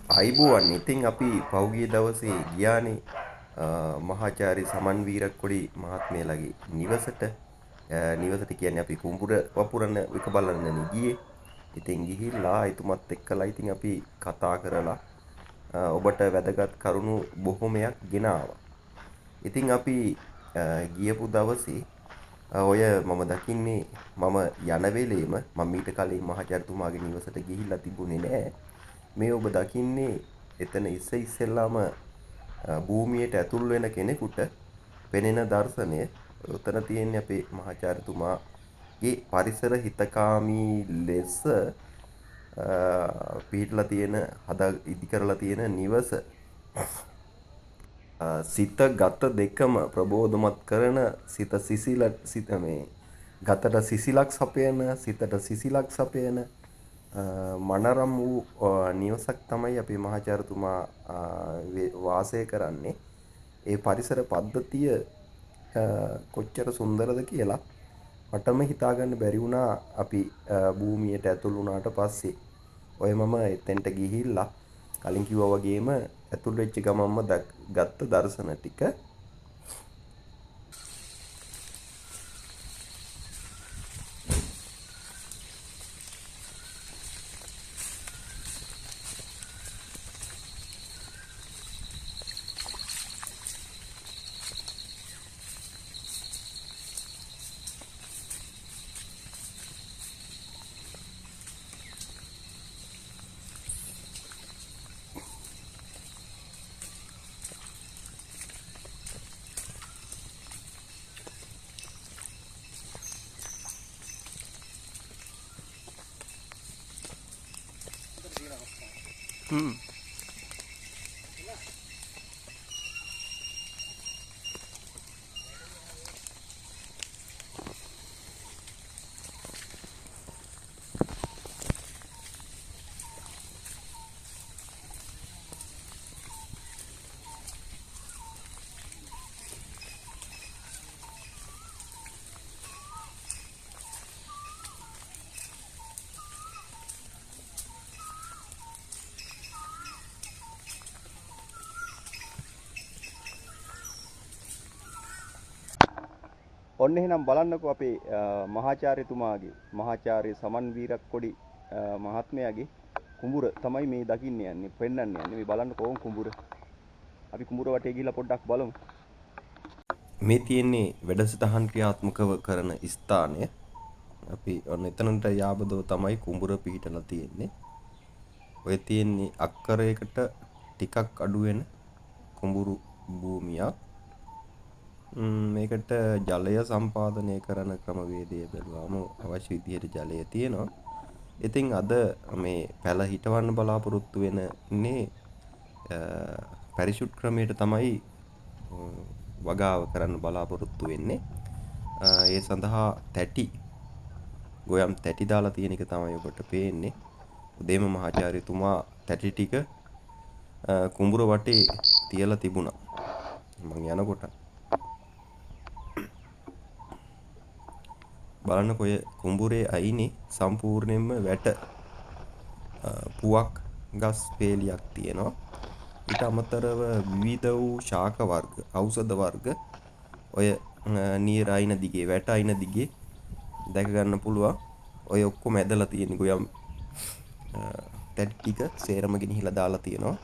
අයිබෝවන් ඉතින් අපි පෞගිය දවසේ ගියානේ මහාචාර්ය සමන් වීරක්කොඩි මහත්මයාලගේ නිවසට. නිවසට කියන්නේ අපි කුඹුර වපුරන එක බලන්නනේ ගියේ. ඉතින් ගිහිල්ලා එතුමත් එක්කලා ඉතින් අපි කතා කරලා ඔබට වැදගත් කරුණු බොහොමයක් ගෙනාවා. ඉතින් අපි ගියපු දවසේ ඔය මම දකින්නේ මම යන වෙලේම මම ඊට කලින් මහාචාර්යතුමාගේ නිවසට ගිහිල්ලා තිබුණේ නෑ. මේ ඔබ දකින්නේ එතන ඉස්සෙල්ලාම භූමියට ඇතුල් වෙන කෙනෙකුට පෙනෙන දර්ශනය. උතන තියෙන්නේ අපේ මහාචාර්යතුමාගේ පරිසර හිතකාමී ලෙස පිහිටලා තියෙන හදා ඉදි කරලා තියෙන නිවස. සිත ගත දෙකම ප්‍රබෝධමත් කරන සිත සිසිල සිත මේ ගතට සිසිලක් සපයන සිතට සිසිලක් සපයන මනරම් වූ නිවසක් තමයි අපේ මහාචාර්යතුමා වාසය කරන්නේ. ඒ පරිසර පද්ධතිය කොච්චර සුන්දරද කියලා මටම හිතාගන්න බැරි වුණා අපි භූමියට ඇතුල් වුණාට පස්සේ. ඔය මම එතෙන්ට ගිහිල්ලා කලින් කිව්වා වගේම ඇතුල් වෙච්ච ගමන්ම ගත්ත දර්ශන ටික ඔන්න එහෙනම් බලන්නකෝ අපේ මහාචාර්යතුමාගේ මහාචාර්ය සමන් වීරක්කොඩි මහත්මයාගේ කුඹුර තමයි මේ දකින්න යන්නේ පෙන්වන්න යන්නේ. මේ බලන්නකෝ කුඹුර. අපි කුඹුර වටේ ගිහිල්ලා පොඩ්ඩක් බලමු. මේ තියෙන්නේ වැඩසටහන් ක්‍රියාත්මකව කරන ස්ථානය. අපි ඔන්න එතනට යාබදව තමයි කුඹුර පිහිටලා තියෙන්නේ. ඔය තියෙන්නේ අක්කරයකට ටිකක් අඩු වෙන කුඹුරු භූමියක්. මේකට ජලය සම්පාදනය කරන ක්‍රමවේදය බැලුවාම අවශ්‍ය විදිහට ජලය තියෙනවා. ඉතින් අද මේ පැල හිටවන්න බලාපොරොත්තු වෙන්නේ පැරිෂුට් ක්‍රමයට තමයි වගාව කරන්න බලාපොරොත්තු වෙන්නේ. ඒ සඳහා තැටි ගොයම් තැටි දාලා තියෙන එක තමයි ඔබට පේන්නේ. උදේම මහාචාර්යතුමා තැටි ටික කුඹුර වටේ තියලා තිබුණා. මම යනකොට බලන්නකො ඔය කුඹුරේ අයිනේ සම්පූර්ණයෙන්ම වැට පුවක් ගස් පේලියක් තියෙනවා. ඊට අමතරව විවිධ වූ ශාක වර්ග, ඖෂධ වර්ග ඔය නියර අයින දිගේ වැට අයින දිගේ දැක ගන්න පුළුවන්. ඔය ඔක්කොම ඇදලා තියෙන ගොයම් තැටි ටික සේරම ගෙනහිලා දාලා තියෙනවා.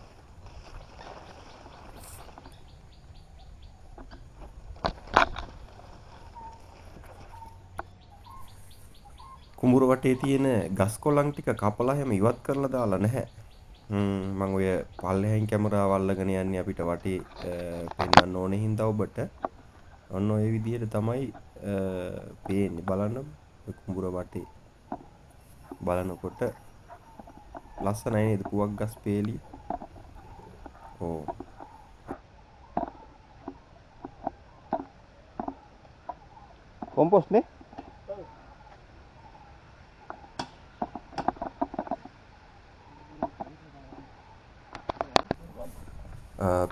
කුඹුර වටේ තියෙන ගස් කොළන් ටික කපලා හැම ඉවත් කරලා දාලා නැහැ. මම ඔය පල්ලෙහෙන් කැමරාව අල්ලගෙන යන්නේ අපිට වටේ පෙන්වන්න ඕනේ හින්දා ඔබට. ඔන්න ඔය විදිහට තමයි පේන්නේ. බලන්න කුඹුර වටේ බලනකොට ලස්සනයි නේද පුවක් ගස් පේලිය. ඕ කොම්පොස්ට් නේ?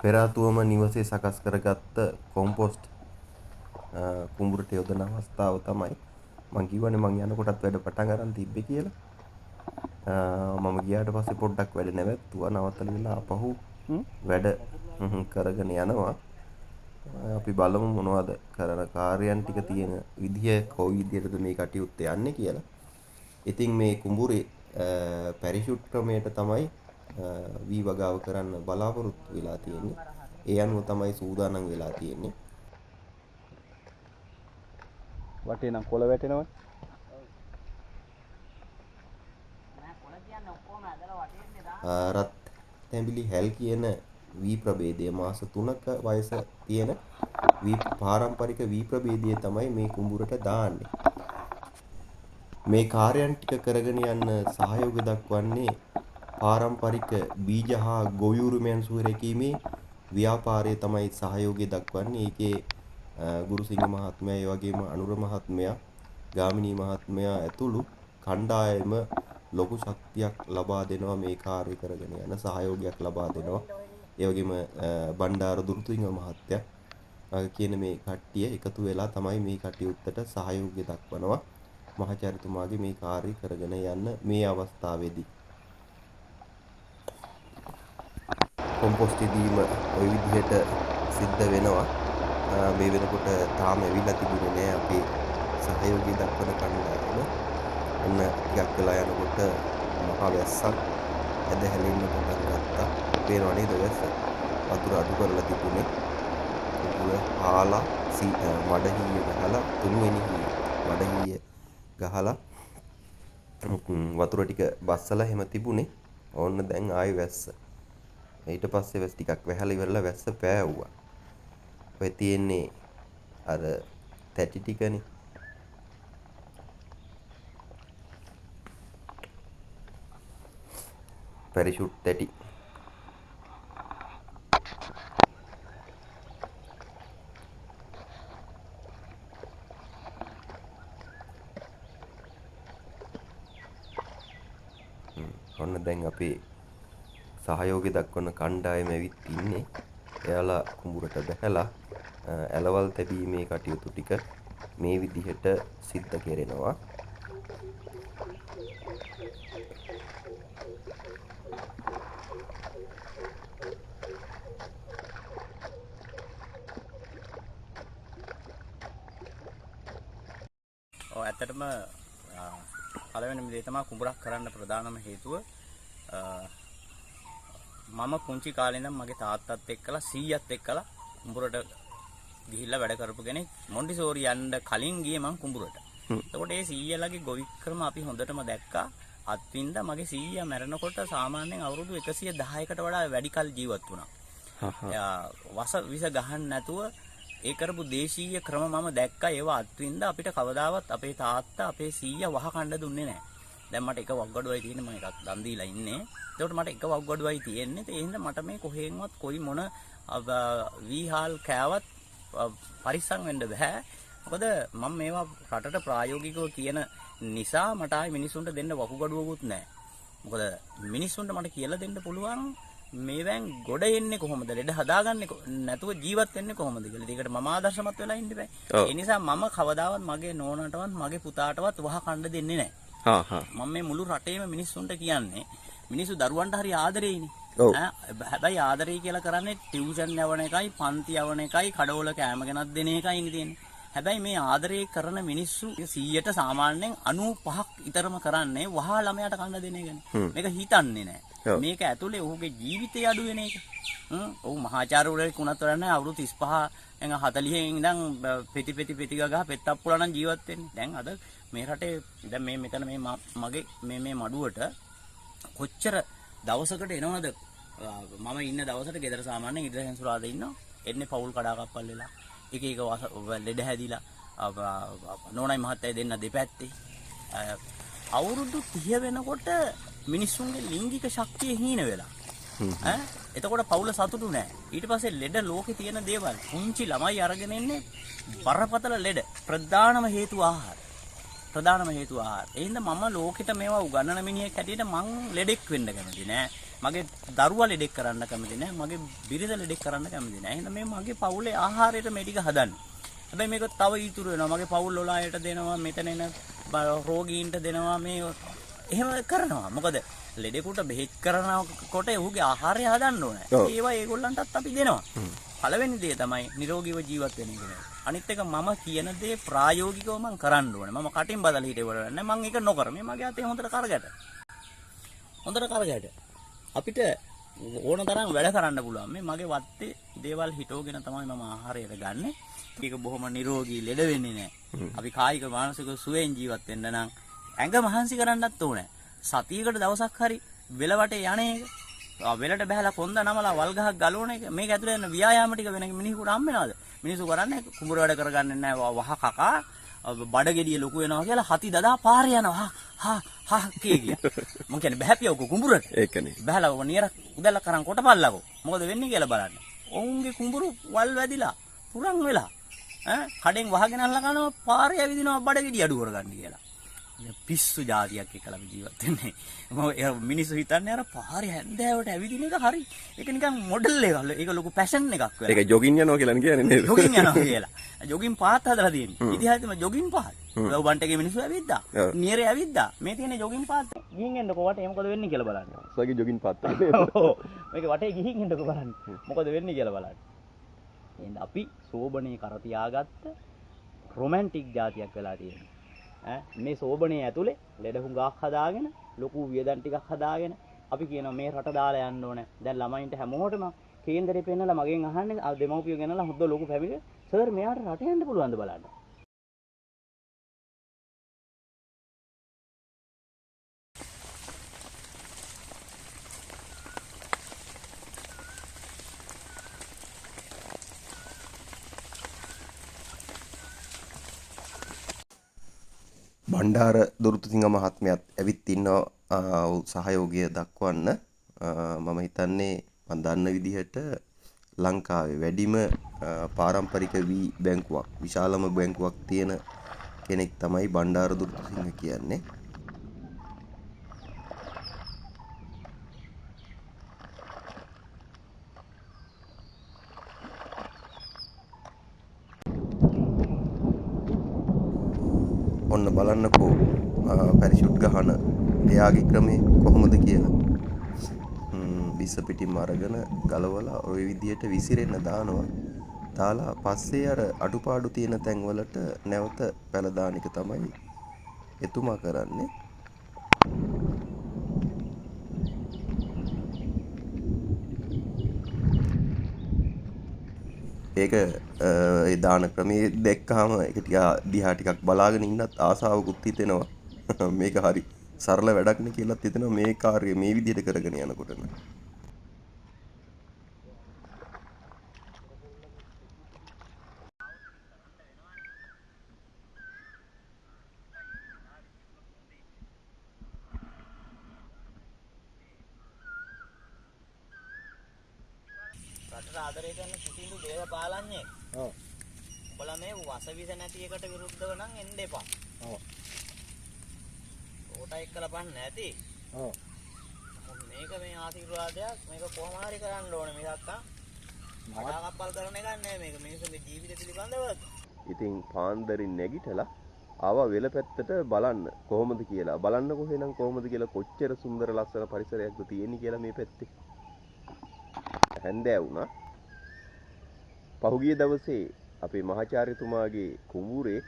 පෙර ආතුවම නිවසේ සකස් කරගත්ත කොම්පොස්ට් කුඹුරට යොදන අවස්ථාව තමයි මම කියවනේ මං යනකොටත් වැඩ පටන් අරන් තිබ්බේ කියලා. මම ගියාට පස්සේ පොඩ්ඩක් වැඩ නැවැත්තුවා. නවත්තලා ආපහු වැඩ කරගෙන යනවා. අපි බලමු මොනවද කරන කාර්යයන් ටික තියෙන විදිය කොයි විදියටද මේ කටයුත්ත යන්නේ කියලා. ඉතින් මේ කුඹුරේ පැරිෂුට් ක්‍රමයට තමයි වී වගාව කරන්න බලාපොරොත්තු වෙලා තියෙන්නේ. ඒ අනුව තමයි සූදානම් වෙලා තියෙන්නේ. වටේ නම් කොළ වැටෙනවා. රත් තැඹිලි හැල් කියන වී ප්‍රභේදය මාස 3ක වයස තියෙන පාරම්පරික වී ප්‍රභේදය තමයි මේ කුඹුරට දාන්නේ. මේ කාර්යයන් ටික කරගෙන යන්න සහයෝග දක්වන්නේ පාරම්පරික බීජ හා ගොවි උරුමයන් සුවරැකීමේ ව්‍යාපාරය තමයි සහයෝගය දක්වන්නේ. ඒකේ ගුරුසිංහ මහත්මයා, ඒ වගේම අනුර මහත්මයා, ගාමිණී මහත්මයා ඇතුළු කණ්ඩායම ලොකු ශක්තියක් ලබා දෙනවා මේ කාර්ය කරගෙන යන සහයෝගයක් ලබා දෙනවා. ඒ වගේම බණ්ඩාර දුර්තුංග මහත්තයා කියන මේ කට්ටිය එකතු වෙලා තමයි මේ කටයුත්තට සහයෝගය දක්වනවා මහාචාර්යතුමාගේ මේ කාර්ය කරගෙන යන්න මේ අවස්ථාවේදී. කොම්පොස්ට් දීම ওই විදිහට සිද්ධ වෙනවා. මේ වෙනකොට තාම ඇවිල්ලා තිබුණේ නෑ අපේ සහයෝගය දක්වන කණ්ඩායම. ඔන්න ටිකක් වෙලා යනකොට මහා වැස්සක් ඇද හැලෙන්න පටන් ගත්තා. පේනවා නේද වැස්ස? වතුර අඩු කරලා තිබුණේ. ඒක හාලා මඩහිය ගහලා තුන්වෙනි මඩහිය ගහලා වතුර ටික බස්සලා එහෙම තිබුණේ. ඕන්න දැන් ආයි වැස්ස. ඊට පස්සේ වැස්ස ටිකක් වැහැලා ඉවරලා වැස්ස පෑවුවා. ඔය තියෙන්නේ අර තැටි ටිකනේ. පැරිෂුට් තැටි. ඔන්න දැන් අපේ සහයෝගය දක්වන කණ්ඩායම ඇවිත් ඉන්නේ. එයාලා කුඹුරට බැහැලා ඇලවල් තැබීමේ කටයුතු ටික මේ විදිහට සිද්ධ කෙරෙනවා. ඇත්තටම පළවෙනිම දේ තමයි කුඹුරක් කරන්න ප්‍රධානම හේතුව මම පුංචි කාලේ ඉඳන් මගේ තාත්තත් එක්කලා සීයත් එක්කලා කුඹුරට ගිහිල්ලා වැඩ කරපු කෙනෙක්. මොන්ටිසෝරි යන්න කලින් ගියේ මං කුඹුරට. එතකොට ඒ සීයලගේ ගොවි ක්‍රම අපි හොඳටම දැක්කා. අත්විඳ මගේ සීයා මැරෙනකොට සාමාන්‍යයෙන් අවුරුදු 110කට වඩා වැඩි කල් ජීවත් වුණා. විස ගහන්න නැතුව ඒ කරපු දේශීය ක්‍රම මම දැක්කා. ඒවා අත්විඳ අපිට කවදාවත් අපේ තාත්තා අපේ සීයා වහ කන්න දුන්නේ නැහැ. දැන් මට එක වග්ගඩුවයි තියෙන්නේ, මම එකක් දන් දීලා ඉන්නේ. ඒකට මට එක වග්ගඩුවයි තියෙන්නේ. ඒ හින්දා මට මේ කොහෙන්වත් කොයි මොන වීහාල් කෑවත් පරිස්සම් වෙන්න බෑ. මොකද මම මේවා රටට ප්‍රායෝගිකව කියන නිසා මට ආයි මිනිස්සුන්ට දෙන්න වකුගඩුවකුත් නැහැ. මොකද මිනිස්සුන්ට මට කියලා දෙන්න පුළුවන් මේවෙන් ගොඩ එන්නේ කොහොමද, ලෙඩ හදාගන්නේ නැතුව ජීවත් වෙන්නේ කොහොමද කියලා. ඒකට මම ආදර්ශමත් වෙලා ඉන්න බෑ. ඒ නිසා මම කවදාවත් මගේ නෝනටවත් මගේ පුතාටවත් වහ කන්න දෙන්නේ නැහැ. මම මේ මුළු රටේම මිනිස්සුන්ට කියන්නේ මිනිස්සු දරුවන්ට හරි ආදරෙයිනේ. හැබැයි ආදරේ කියලා කරන්නේ ටියුෂන් යවන එකයි, පන්ති යවන එකයි, කඩවල කෑම ගෙනත් දෙන එකයි තියෙන්නේ. හැබැයි මේ ආදරේ කරන මිනිස්සු 100ට සාමාන්‍යයෙන් 95ක් විතරම කරන්නේ වහ ළමයාට කන්න දෙන එකනේ. මේක හිතන්නේ නැහැ. මේක ඇතුලේ ඔහුගේ ජීවිතය අඩු වෙන එක. ඔහු මහාචාර්යවරයෙක් වුණත් වැඩක් නැහැ. අවුරුදු 35 එංග 40 ඉඳන් පෙති ගහ පෙත්තප්පුලා නම් ජීවත් වෙන්නේ. දැන් අද මේ රටේ දැන් මේ මෙතන මේ මගේ මේ මඩුවට කොච්චර දවසකට එනවද? මම ඉන්න දවසට ගෙදර සාමාන්‍යයෙන් ඉදලා සෙන්සුරාද ඉන්නවා. එන්නේ පවුල් කඩාකප්පල් වෙලා. එක ලෙඩ හැදිලා නෝනයි මහත්තයයි දෙන්න දෙපැත්තේ. අවුරුදු 30 වෙනකොට මිනිස්සුන්ගේ ලිංගික ශක්තිය හීන වෙලා. එතකොට පවුල සතුටු නෑ. ඊට පස්සේ ලෙඩ ලෝකේ තියෙන දේවල් පුංචි ළමයි අරගෙන ඉන්නේ බරපතල ලෙඩ. ප්‍රධානම හේතුව ආහාර. ඒ හින්දා මම ලෝකෙට මේවා උගන්නන මිනිහෙක් හැටියට මං ලෙඩෙක් වෙන්න කැමති නෑ. මගේ දරුවා ලෙඩෙක් කරන්න කැමති නෑ. මගේ බිරිඳ ලෙඩෙක් කරන්න කැමති නෑ. එහෙනම් මේ මගේ පවුලේ ආහාරයට මේ ටික හදන්නේ. හැබැයි මේක තව ඉතුරු වෙනවා. මගේ පවුල් වල අයට දෙනවා, මෙතන එන රෝගීන්ට දෙනවා. මේ එහෙම කරනවා. මොකද ලෙඩෙකුට බෙහෙත් කරනකොට ඌගේ ආහාරය හදන්න ඕනේ. ඒවා ඒගොල්ලන්ටත් අපි දෙනවා. පළවෙනි දේ තමයි නිරෝගීව ජීවත් වෙන එක. අනිත් එක මම කියන දේ ප්‍රායෝගිකව මම කරන්න ඕනේ. මම කටින් බදලා හිටේවල නැහැ. මම ඒක නොකර. මේ මගේ අතේ හොඳට කරගැට. හොඳට කරගැට. අපිට ඕන තරම් වැඩ කරන්න පුළුවන්. මේ මගේ වත්තේ දේවල් හිටවගෙන තමයි මම ආහාරයට ගන්නෙ. ඒක බොහොම නිරෝගී ලෙඩ වෙන්නේ නැහැ. අපි කායික මානසික සුවයෙන් ජීවත් වෙන්න නම් ඇඟ මහන්සි කරන්නත් ඕනේ. සතියකට දවසක් හරි වෙලවටේ යන්නේ එක. වෙලට බහැලා කොන්ද නමලා වල් ගහක් ගලවන එක. මේක ඇතුලේ යන ව්‍යායාම ටික වෙන මිනිහෙකුට හම් වෙනවද? මිනිස්සු කරන්නේ කුඹුර වැඩ කරගන්නේ නැහැ. වහ කකා බඩගෙඩිය ලොකු වෙනවා කියලා හති දදා පාරේ යනවා. හා කිය. මං කියන්නේ බහැපියව කුඹුරට. ඒකනේ. බහැලා නියර උදැල්ල කරන් කොටපල්ලකෝ. මොකද වෙන්නේ කියලා බලන්න. ඔවුන්ගේ කුඹුරු වල් වැදිලා පුරන් වෙලා කඩෙන් වහගෙන අල්ල ගන්නවා පාරේ ඇවිදිනවා බඩගෙඩිය අඩු කරගන්න කියලා. පිස්සු జాතියක් එක්කලා අපි ජීවත් වෙන්නේ. මිනිස්සු හිතන්නේ අර පාරේ හැන්දෑවට ඇවිදින එක හරි. ඒක නිකන් මොඩල් එකක්. ඒක ලොකු පැෂන් එකක් වෙලා. ඒක ජොගින් යනවා කියලා කියන්නේ නේද? ජොගින් යනවා කියලා. ජොගින් පාත් හදලා තියෙන්නේ. ඉතිහාසෙම ජොගින් පාත්. ඔය බන්ට් එකේ මිනිස්සු ඇවිද්දා. නියරේ ඇවිද්දා. මේ තියෙන ජොගින් පාත්. ගිහින් එන්නකෝ වටේ මොකද වෙන්නේ කියලා බලන්න. සගේ ජොගින් පාත්. ඔව්. මේක වටේ ගිහින් එන්නකෝ බලන්න. මොකද වෙන්නේ කියලා බලන්න. එහෙනම් අපි සෝබනේ කර තියාගත්ත රොමැන්ටික් જાතියක් වෙලා තියෙනවා. මේ සෝබනේ ඇතුලේ ලෙඩ හුඟක් හදාගෙන ලොකු වියදම් ටිකක් හදාගෙන අපි කියනවා මේ රට දාලා යන්න ඕනේ. දැන් ළමයින්ට හැමෝටම කේන්දරේ පෙන්නලා මගෙන් අහන්නේ දෙමව්පියෝ ගෙනලා හොඳ ලොකු ෆැමිලි සර් මෙයාට රට යන්න පුළුවන්ද බලන්න. බණ්ඩාර දුරුතුසිංහ මහත්මයාත් ඇවිත් ඉන්නවා සහයෝගය දක්වන්න. මම හිතන්නේ මම දන්න විදිහට ලංකාවේ වැඩිම පාරම්පරික වී බැංකුවක් විශාලම බැංකුවක් තියෙන කෙනෙක් තමයි බණ්ඩාර දුරුතුසිංහ කියන්නේ. ඔන්න බලන්නකෝ පැරිෂුට් ගහන එයාගේ ක්‍රමේ කොහොමද කියලා. විස පිටින්ම අරගෙන ගලවලා ওই විදියට විසිරෙන්න දානවා. දාලා පස්සේ අර අඩුපාඩු තියෙන තැන්වලට නැවත පැල දාන එක තමයි එතුමා කරන්නේ. ඒක ඒ දාන ක්‍රමයේ දැක්කහම ඒක දිහා ටිකක් බලාගෙන ඉන්නත් ආසාවකුත් හිතෙනවා. මේක හරි සරල වැඩක් නේ කියලාත් හිතෙනවා මේ කාර්යය මේ විදිහට කරගෙන යනකොට. රටට ආදරය කරන කිසිදු දේශපාලඥයෙක්. ඔව්. ඔබලා මේ වසවිස නැති එකට විරුද්ධව නම් එන්න එපා. ඔව්. ඕට එක්කලා පන්න නැති. ඔව්. මේක මේ ආශිර්වාදයක් මේක කොහොම හරි කරන්න ඕනේ මිසක් මඩාකප්පල් කරන එකක් නෑ මේක මිනිස්සුන්ගේ ජීවිත පිළිබඳව. ඉතින් පාන්දරින් නැගිටලා ආවා වෙල පැත්තට බලන්න කොහොමද කියලා. බලන්න කොහෙනම් කොහොමද කියලා කොච්චර සුන්දර ලස්සන පරිසරයක්ද තියෙන්නේ කියලා මේ පැත්තේ. හැන්දෑ වුණා. පහුගිය දවසේ අපේ මහාචාර්යතුමාගේ කුඹුරේ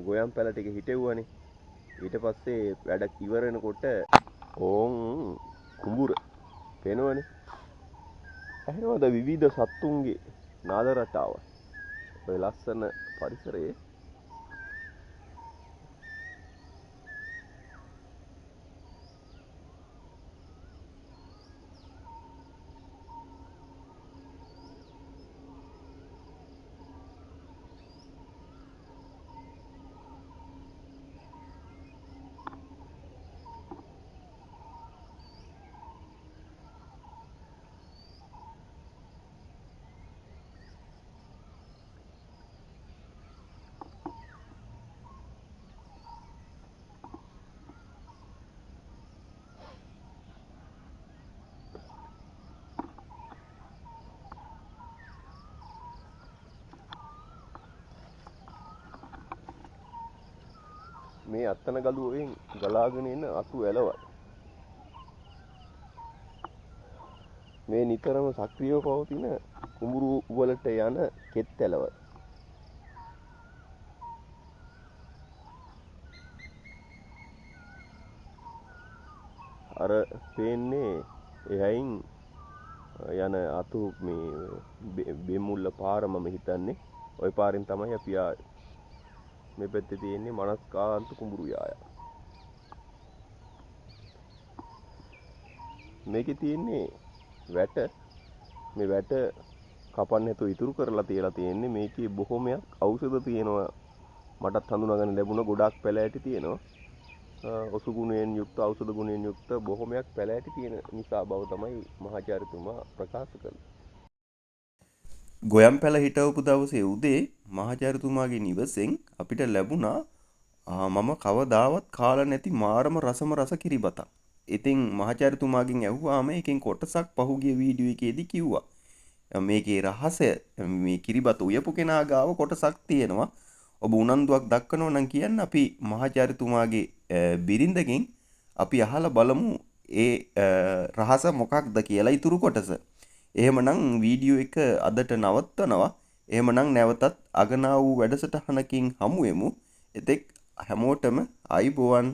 ගොයම් පැල ටික හිටෙව්වනේ. ඊට පස්සේ වැඩ ඉවර වෙනකොට ඕන් කුඹුර පේනවනේ. ඇහෙනවද විවිධ සත්තුන්ගේ නාද රටාව. ඔය ලස්සන පරිසරයේ මේ අත්තන ගලුවෙන් ගලාගෙන එන අතු ඇලවල්. මේ නිතරම සක්‍රියව පවතින කුඹුරු වලට යන කෙත් ඇලවල්. අර පේන්නේ එහයින් යන අතු මේ බෙමුල්ල පාර මම හිතන්නේ ওই පාරෙන් තමයි අපි ආවේ. මේ පැත්තේ තියෙන්නේ මනස්කාන්ත කුඹුරු යාය. මේකේ තියෙන්නේ වැට. මේ වැට කපන්න නැතුව ඉතුරු කරලා තියලා තියෙන්නේ. මේකේ බොහොමයක් ඖෂධ තියෙනවා. මටත් හඳුනා ගන්න ලැබුණ ගොඩක් පැල ඇටි තියෙනවා. ඔසු ගුණයෙන් යුක්ත ඖෂධ ගුණයෙන් යුක්ත බොහොමයක් පැල ඇටි තියෙන නිසා බව තමයි මහාචාර්යතුමා ප්‍රකාශ කළේ. ගොයම් පැල හිටවපු දවසේ උදේ මහාචාර්යතුමාගේ නිවසෙන් අපිට ලැබුණා මම කවදාවත් කාලා නැති මාරම රසම රස කිරිබතක්. ඉතින් මහාචාර්යතුමාගෙන් ඇහුවාම එකෙන් කොටසක් පහුගිය වීඩියෝ එකේදී කිව්වා. මේකේ රහසය මේ කිරිබත උයපු කෙනා ගාව කොටසක් තියෙනවා. ඔබ උනන්දුවක් දක්වනවා නම් කියන්න අපි මහාචාර්යතුමාගේ බිරිඳගෙන් අපි අහලා බලමු ඒ රහස මොකක්ද කියලා ඉතුරු කොටස. එහෙමනම් වීඩියෝ එක අදට නවත්වනවා. එහෙමනම් නැවතත් අගනා වූ වැඩසටහනකින් හමු වෙමු. එතෙක් හැමෝටම ආයුබෝවන්.